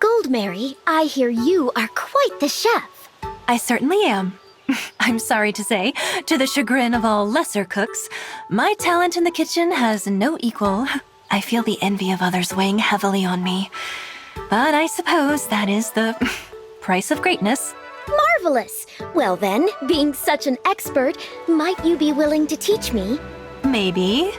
Goldmary, I hear you are quite the chef. I certainly am. I'm sorry to say, to the chagrin of all lesser cooks, my talent in the kitchen has no equal. I feel the envy of others weighing heavily on me. But I suppose that is the price of greatness. Marvelous! Well then, being such an expert, might you be willing to teach me? Maybe.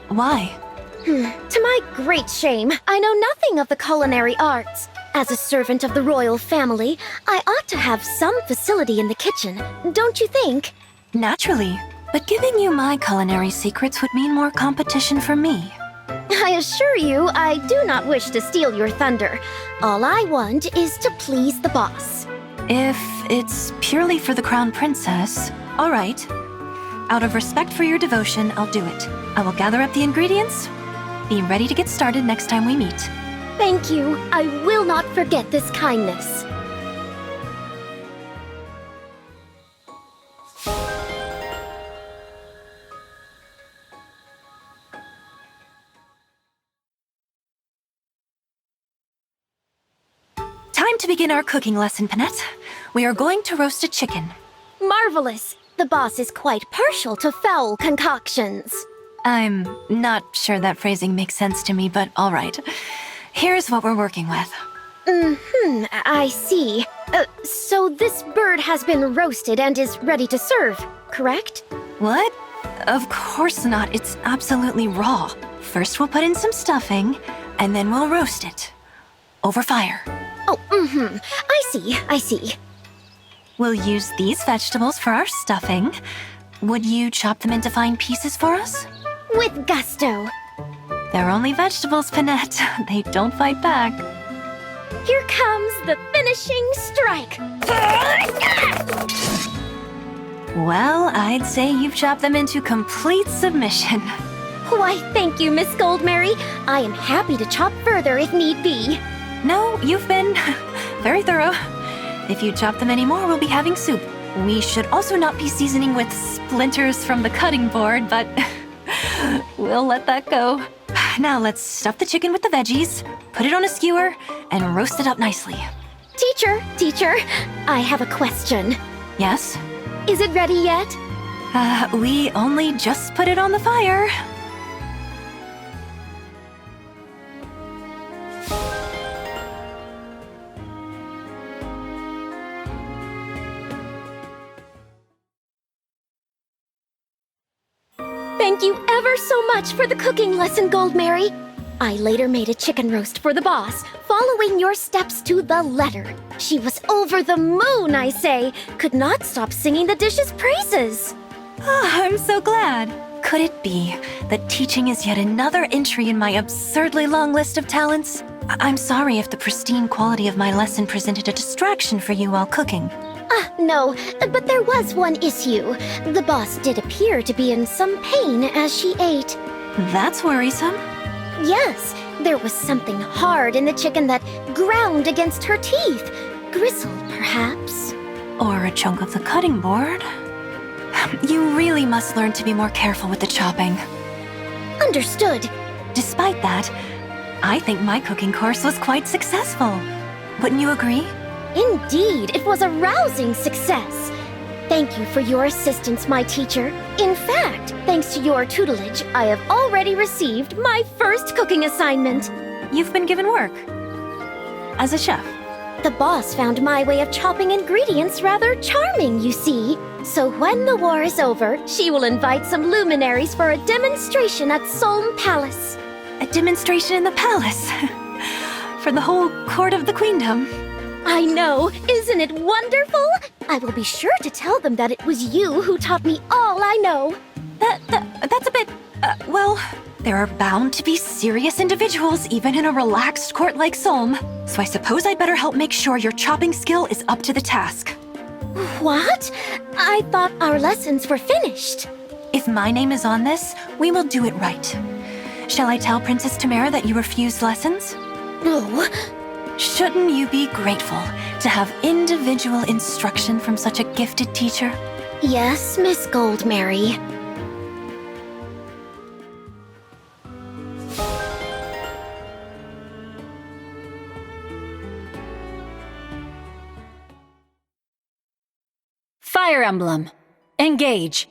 Why? To my great shame, I know nothing of the culinary arts. As a servant of the royal family, I ought to have some facility in the kitchen, don't you think? Naturally. But giving you my culinary secrets would mean more competition for me. I assure you, I do not wish to steal your thunder. All I want is to please the boss. If it's purely for the crown princess, all right. Out of respect for your devotion, I'll do it. I will gather up the ingredients. Be ready to get started next time we meet. Thank you. I will not forget this kindness. Time to begin our cooking lesson, Panette. We are going to roast a chicken. Marvelous. The boss is quite partial to foul concoctions. I'm not sure that phrasing makes sense to me, but all right. Here's what we're working with. I see. So this bird has been roasted and is ready to serve, correct? What? Of course not. It's absolutely raw. First we'll put in some stuffing, and then we'll roast it. Over fire. Oh, I see. We'll use these vegetables for our stuffing. Would you chop them into fine pieces for us? With gusto. They're only vegetables, Panette. They don't fight back. Here comes the finishing strike. Well, I'd say you've chopped them into complete submission. Why, thank you, Miss Goldmary. I am happy to chop further if need be. No, you've been very thorough. If you chop them anymore, we'll be having soup. We should also not be seasoning with splinters from the cutting board, but we'll let that go. Now let's stuff the chicken with the veggies, put it on a skewer, and roast it up nicely. Teacher, I have a question. Yes? Is it ready yet? We only just put it on the fire. Thank you ever so much for the cooking lesson, Goldmary. I later made a chicken roast for the boss, following your steps to the letter. She was over the moon, I say. Could not stop singing the dish's praises. Oh, I'm so glad. Could it be that teaching is yet another entry in my absurdly long list of talents? I'm sorry if the pristine quality of my lesson presented a distraction for you while cooking. No, but there was one issue. The boss did appear to be in some pain as she ate. That's worrisome. Yes, there was something hard in the chicken that ground against her teeth. Gristle, perhaps. Or a chunk of the cutting board. You really must learn to be more careful with the chopping. Understood. Despite that, I think my cooking course was quite successful. Wouldn't you agree? Indeed, it was a rousing success. Thank you for your assistance, my teacher. In fact, thanks to your tutelage, I have already received my first cooking assignment. You've been given work. As a chef. The boss found my way of chopping ingredients rather charming, you see. So when the war is over, she will invite some luminaries for a demonstration at Solm Palace. A demonstration in the palace? For the whole court of the queendom? I know, isn't it wonderful? I will be sure to tell them that it was you who taught me all I know. That's a bit, well, there are bound to be serious individuals even in a relaxed court like Solm. So I suppose I'd better help make sure your chopping skill is up to the task. What? I thought our lessons were finished. If my name is on this, we will do it right. Shall I tell Princess Tamara that you refused lessons? No. Shouldn't you be grateful to have individual instruction from such a gifted teacher? Yes, Miss Goldmary. Fire Emblem Engage.